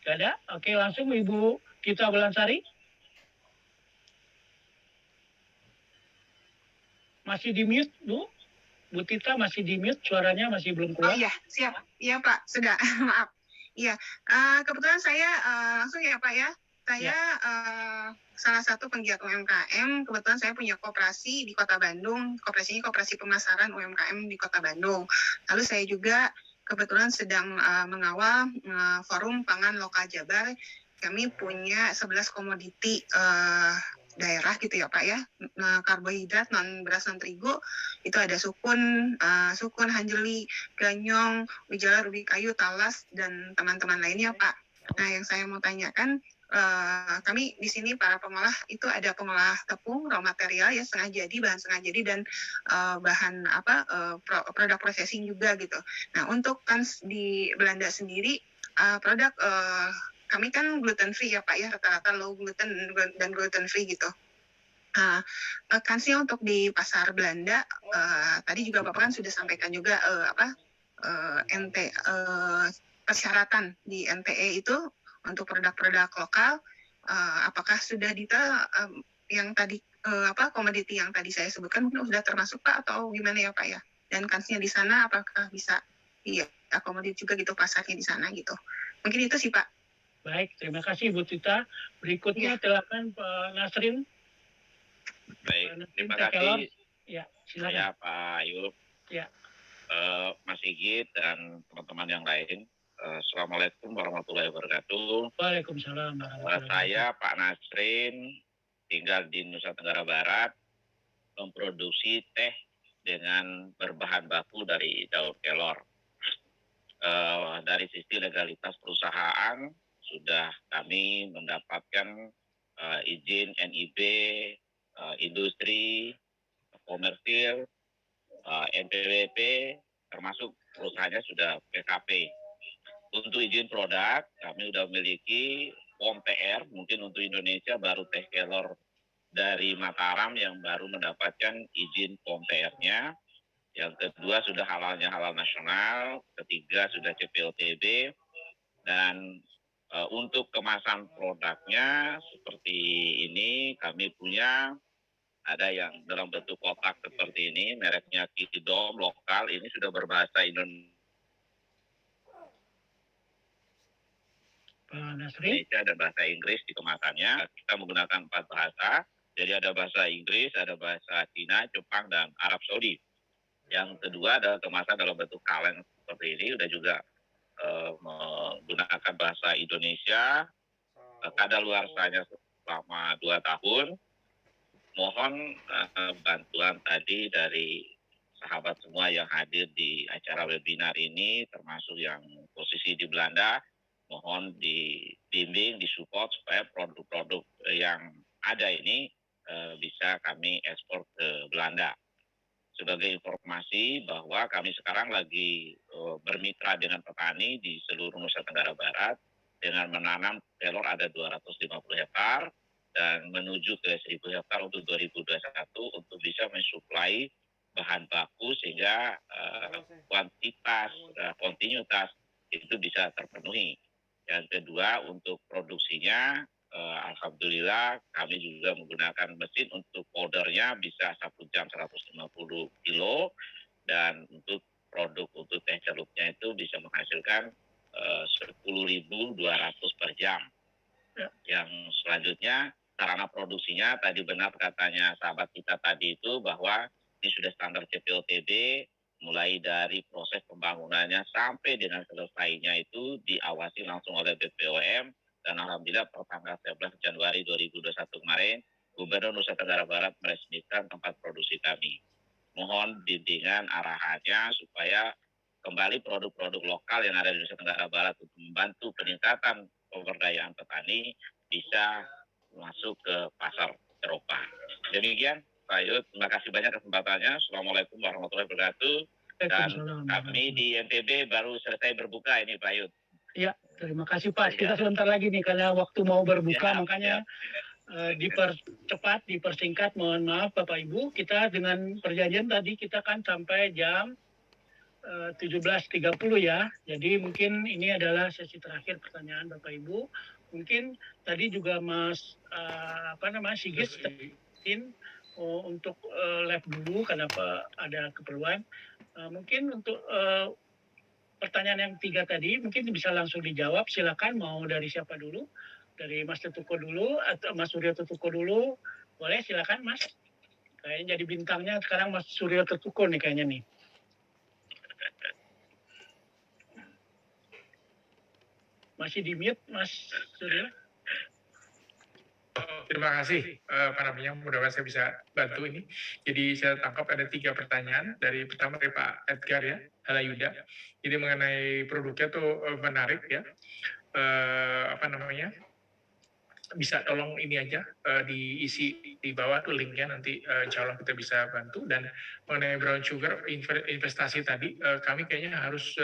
nggak ada? Oke, langsung Ibu Tita Wulansari. Masih di mute, Bu? Bu Tita masih di mute, suaranya masih belum keluar. Oh iya, siap. Iya Pak, sudah. Maaf. Iya, kebetulan saya langsung ya Pak ya. Saya salah satu penggiat UMKM, kebetulan saya punya koperasi di Kota Bandung. Koperasi ini koperasi pemasaran UMKM di Kota Bandung. Lalu saya juga kebetulan sedang mengawal forum pangan lokal Jabar. Kami punya 11 komoditi daerah gitu ya Pak ya, karbohidrat non beras non terigu itu ada sukun, hanjeli, ganyong, wijala, rubi kayu, talas dan teman-teman lainnya Pak. Nah yang saya mau tanyakan, kami di sini para pengolah itu ada pengolah tepung raw material ya setengah jadi, bahan setengah jadi dan bahan produk processing juga gitu. Nah untuk kan di Belanda sendiri produk kami kan gluten free ya Pak ya, rata-rata low gluten dan gluten free gitu. Kansnya untuk di pasar Belanda, tadi juga Bapak kan sudah sampaikan juga persyaratan di NTE itu untuk produk-produk lokal, apakah sudah detail yang tadi komoditi yang tadi saya sebutkan mungkin sudah termasuk Pak atau gimana ya Pak ya? Dan kansnya di sana apakah bisa diakomodir juga gitu pasarnya di sana gitu? Mungkin itu sih Pak. Baik, terima kasih Bu Tita. Berikutnya silakan Pak Nasrin. Baik, terima kasih. Ya, silakan. Saya Pak Ayub, ya. Mas Sigit dan teman-teman yang lain. Assalamualaikum warahmatullahi wabarakatuh. Waalaikumsalam warahmatullahi wabarakatuh. Saya Pak Nasrin, tinggal di Nusa Tenggara Barat, memproduksi teh dengan berbahan baku dari daun kelor. Dari sisi legalitas perusahaan, sudah kami mendapatkan izin NIB, industri, komersil, NPWP, termasuk perusahaannya sudah PKP. Untuk izin produk, kami sudah memiliki POM TR, mungkin untuk Indonesia baru teh kelor dari Mataram yang baru mendapatkan izin POM TR-nya. Yang kedua sudah halalnya halal nasional, ketiga sudah CPOTB, dan untuk kemasan produknya seperti ini kami punya, ada yang dalam bentuk kotak seperti ini, mereknya Kidom lokal, ini sudah berbahasa Indonesia dan bahasa Inggris di kemasannya. Kita menggunakan 4 bahasa, jadi ada bahasa Inggris, ada bahasa Cina, Jepang, dan Arab Saudi. Yang kedua adalah kemasan dalam bentuk kaleng seperti ini, sudah juga menggunakan bahasa Indonesia, kadaluarsanya selama 2 tahun. Mohon bantuan tadi dari sahabat semua yang hadir di acara webinar ini, termasuk yang posisi di Belanda, mohon dibimbing, disupport supaya produk-produk yang ada ini bisa kami ekspor ke Belanda. sebagai informasi bahwa kami sekarang lagi bermitra dengan petani di seluruh Nusa Tenggara Barat dengan menanam kelor ada 250 hektar dan menuju ke 1.000 hektar untuk 2021 untuk bisa mensuplai bahan baku sehingga kuantitas, kontinuitas itu bisa terpenuhi. Yang kedua, untuk produksinya alhamdulillah kami juga menggunakan mesin untuk powdernya bisa 1 jam 150 kilo dan untuk produk untuk teh celupnya itu bisa menghasilkan 10.200 per jam. Yang selanjutnya sarana produksinya tadi benar katanya sahabat kita tadi itu bahwa ini sudah standar CPOTD mulai dari proses pembangunannya sampai dengan selesainya itu diawasi langsung oleh BPOM. Dan alhamdulillah per tanggal 11 Januari 2021 kemarin, Gubernur Nusa Tenggara Barat meresmikan tempat produksi kami. Mohon bimbingan arahannya supaya kembali produk-produk lokal yang ada di Nusa Tenggara Barat untuk membantu peningkatan pemberdayaan petani bisa masuk ke pasar Eropa. Demikian, Pak Yud. Terima kasih banyak kesempatannya. Assalamualaikum warahmatullahi wabarakatuh. Dan kami di NTB baru selesai berbuka ini, Pak Yud. Ya, terima kasih Pak. Kita sebentar lagi nih karena waktu mau berbuka, makanya dipercepat, dipersingkat. Mohon maaf Bapak Ibu, kita dengan perjanjian tadi kita kan sampai jam 17.30 ya. Jadi mungkin ini adalah sesi terakhir pertanyaan Bapak Ibu. Mungkin tadi juga Mas Sigit untuk lab dulu karena ada keperluan. Mungkin untuk pertanyaan yang 3 tadi mungkin bisa langsung dijawab. Silakan, mau dari siapa dulu? Dari Mas Tutuko dulu atau Mas Suryo Tutuko dulu? Boleh, silakan Mas. Kayaknya jadi bintangnya sekarang Mas Suryo Tutuko nih kayaknya nih. Masih di mute Mas Suryo? Terima kasih mudah-mudahan saya bisa bantu ini. Jadi saya tangkap ada 3 pertanyaan. Pertama dari Pak Edgar ya, Halayuda. Jadi mengenai produknya tuh menarik ya. Bisa tolong ini aja diisi di bawah tuh linknya, nanti insya Allah kita bisa bantu. Dan mengenai brown sugar investasi tadi, kami kayaknya harus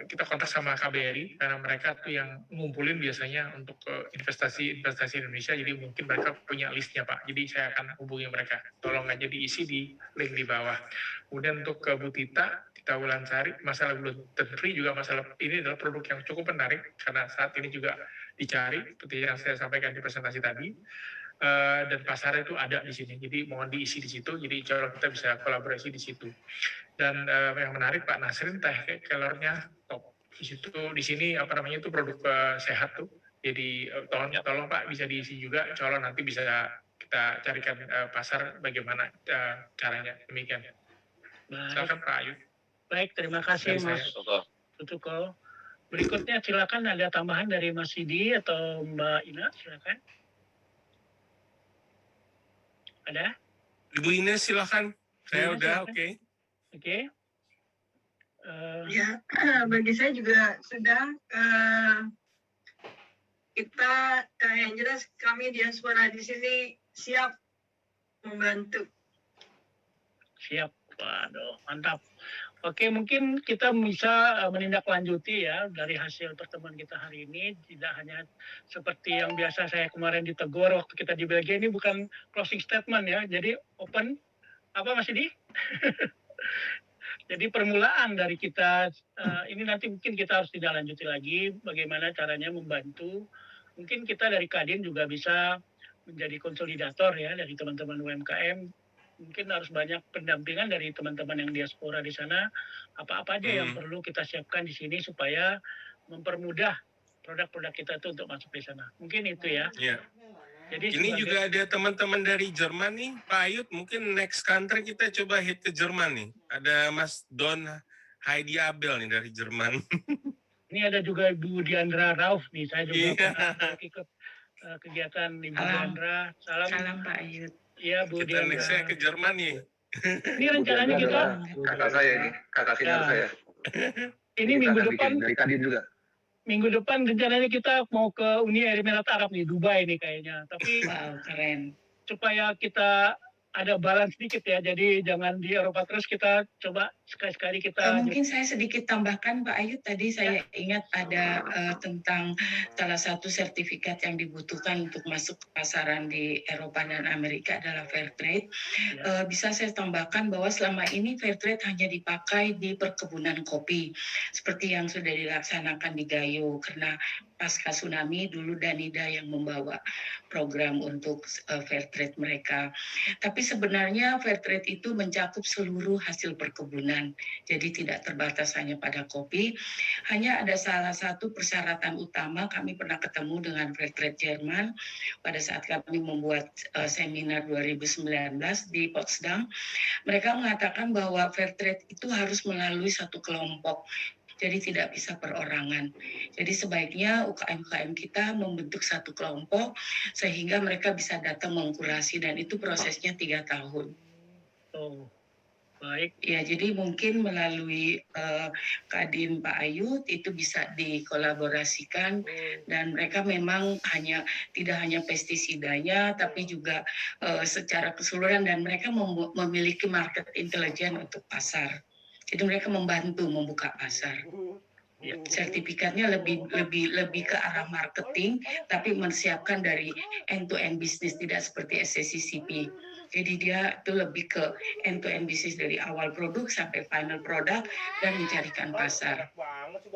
kita kontak sama KBRI karena mereka tuh yang ngumpulin biasanya untuk investasi Indonesia. Jadi mungkin mereka punya listnya Pak. Jadi saya akan hubungi mereka. Tolong aja diisi di link di bawah. Kemudian untuk Bu Tita Wulansari, masalah gluten free juga masalah ini adalah produk yang cukup menarik karena saat ini juga dicari seperti yang saya sampaikan di presentasi tadi, dan pasarnya itu ada di sini. Jadi mohon diisi di situ. Jadi insya Allah kita bisa kolaborasi di situ. Dan yang menarik Pak Nasrin, teh kelornya top. Di sini itu produk sehat tuh. Jadi tolong Pak bisa diisi juga. Insya Allah nanti bisa kita carikan pasar bagaimana caranya. Demikian. Silakan Pak Ayu. Baik, terima kasih Mas Tutuko. Berikutnya silakan ada tambahan dari Mas Sidi atau Mbak Ina, silakan. Ada? Ibu Ina silakan. Saya udah oke. Oke. Ya, bagi saya juga sudah. Kita yang jelas kami diaspora di sini siap membantu. Siap, waduh, mantap. Oke, mungkin kita bisa menindaklanjuti ya dari hasil pertemuan kita hari ini. Tidak hanya seperti yang biasa saya kemarin ditegur waktu kita di Belgia, ini bukan closing statement ya. Jadi open, apa Mas Idi? Jadi permulaan dari kita, ini nanti mungkin kita harus tidak lanjuti lagi bagaimana caranya membantu. Mungkin kita dari Kadin juga bisa menjadi konsolidator ya dari teman-teman UMKM. Mungkin harus banyak pendampingan dari teman-teman yang diaspora di sana. Apa-apa aja yang perlu kita siapkan di sini supaya mempermudah produk-produk kita itu untuk masuk di sana. Mungkin itu ya. Iya. Jadi ini juga ada teman-teman dari Jerman nih, Pak Ayut. Mungkin next country kita coba hit ke Jerman nih. Ada Mas Don Heidi Abel nih dari Jerman. Ini ada juga Ibu Diandra Rauf nih. Saya juga pernah ikut kegiatan Ibu Diandra. Salam Pak Ayut. Iya, Bu Kita Diandra. next saya ke Jerman nih. Ini rencananya kita kakak saya ini, kakak senior saya. Ini minggu depan dari Kadin juga. Minggu depan rencananya kita mau ke Uni Emirat Arab nih, Dubai nih kayaknya. Tapi Wow, keren. supaya kita ada balance sedikit ya. Jadi jangan di Eropa terus, kita coba sekali-sekali kita. Mungkin saya sedikit tambahkan Pak Ayu, tadi saya ingat ada tentang salah satu sertifikat yang dibutuhkan untuk masuk ke pasaran di Eropa dan Amerika adalah fair trade. Bisa saya tambahkan bahwa selama ini fair trade hanya dipakai di perkebunan kopi seperti yang sudah dilaksanakan di Gayo, karena pasca tsunami dulu Danida yang membawa program untuk fair trade mereka. Tapi sebenarnya fair trade itu mencakup seluruh hasil perkebunan, jadi tidak terbatas hanya pada kopi. Hanya ada salah satu persyaratan utama, kami pernah ketemu dengan fair trade Jerman pada saat kami membuat seminar 2019 di Potsdam. Mereka mengatakan bahwa fair trade itu harus melalui satu kelompok, jadi tidak bisa perorangan. Jadi sebaiknya UKM-UKM kita membentuk satu kelompok sehingga mereka bisa datang mengkurasi, dan itu prosesnya 3 tahun. Oh, baik. Ya, jadi mungkin melalui Kadin Pak Ayu itu bisa dikolaborasikan, dan mereka memang tidak hanya pestisidanya tapi juga secara keseluruhan, dan mereka memiliki market intelligence untuk pasar. Jadi mereka membantu membuka pasar. Sertifikatnya lebih ke arah marketing, tapi menyiapkan dari end to end bisnis, tidak seperti SCCP. Jadi dia itu lebih ke end to end bisnis dari awal produk sampai final produk dan mencarikan pasar.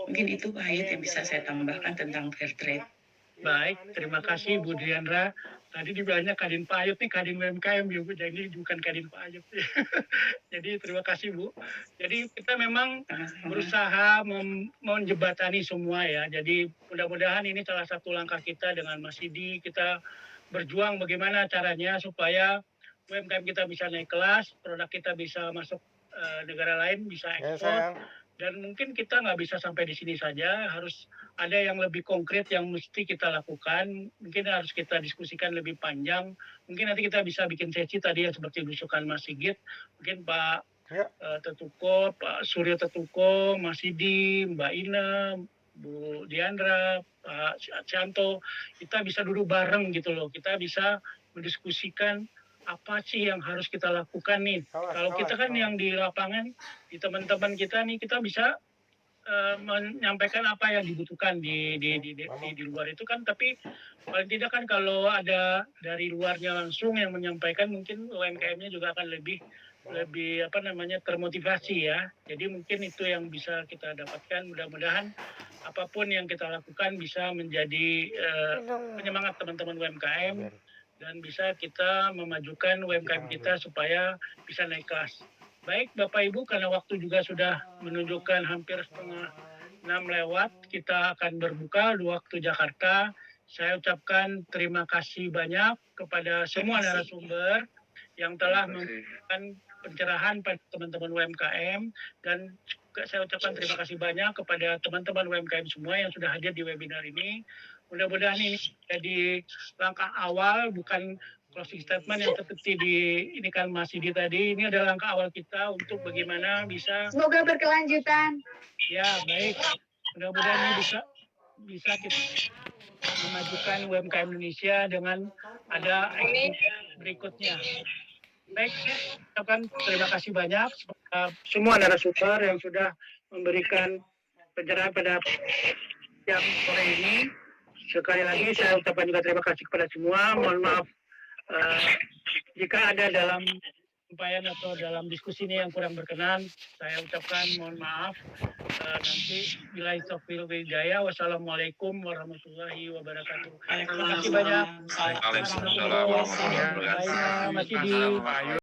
Mungkin itu Pak Ayut yang bisa saya tambahkan tentang fair trade. Baik, terima kasih Bu Diandra. Tadi dibilangnya Kadin Pak Ayut nih, Kadin UMKM ya Bu, jadi bukan Kadin Pak Ayut. Jadi terima kasih Bu. Jadi kita memang berusaha menjembatani semua ya. Jadi mudah-mudahan ini salah satu langkah kita dengan Mas Sidi, kita berjuang bagaimana caranya supaya UMKM kita bisa naik kelas, produk kita bisa masuk negara lain, bisa ekspor. Dan mungkin kita nggak bisa sampai di sini saja, harus ada yang lebih konkret yang mesti kita lakukan. Mungkin harus kita diskusikan lebih panjang. Mungkin nanti kita bisa bikin sesi tadi yang seperti berusukan Mas Sigit, mungkin Pak Tetuko, Pak Suryo Tetuko, Mas Sidi, Mbak Ina, Bu Diandra, Pak Cianto, kita bisa duduk bareng gitu loh. Kita bisa mendiskusikan apa sih yang harus kita lakukan nih. Kalau kita kan yang di lapangan, di teman-teman kita nih, kita bisa menyampaikan apa yang dibutuhkan di luar itu kan. Tapi paling tidak kan kalau ada dari luarnya langsung yang menyampaikan, mungkin UMKM-nya juga akan lebih termotivasi ya. Jadi mungkin itu yang bisa kita dapatkan. Mudah-mudahan apapun yang kita lakukan bisa menjadi penyemangat teman-teman UMKM, dan bisa kita memajukan UMKM kita supaya bisa naik kelas. Baik Bapak Ibu, karena waktu juga sudah menunjukkan hampir 5:30 lewat, kita akan berbuka di waktu Jakarta. Saya ucapkan terima kasih banyak kepada semua narasumber yang telah memberikan pencerahan pada teman-teman UMKM, dan juga saya ucapkan terima kasih banyak kepada teman-teman UMKM semua yang sudah hadir di webinar ini. Mudah-mudahan ini jadi langkah awal, bukan closing statement yang seperti ini kan Mas Sidi tadi. Ini adalah langkah awal kita untuk bagaimana bisa. Semoga berkelanjutan. Ya baik, mudah-mudahan ini bisa kita memajukan UMKM Indonesia dengan ada berikutnya. Baik, ucapkan terima kasih banyak semua narasumber yang sudah memberikan pencerahan pada jam sore ini. Sekali lagi saya ucapkan juga terima kasih kepada semua. Mohon maaf jika ada dalam sampaian atau dalam diskusi ini yang kurang berkenan. Saya ucapkan mohon maaf. Nanti bila istafil wijaya. Wassalamualaikum warahmatullahi wabarakatuh. Terima kasih banyak. Waalaikumsalam warahmatullahi wabarakatuh. Mas Sidi.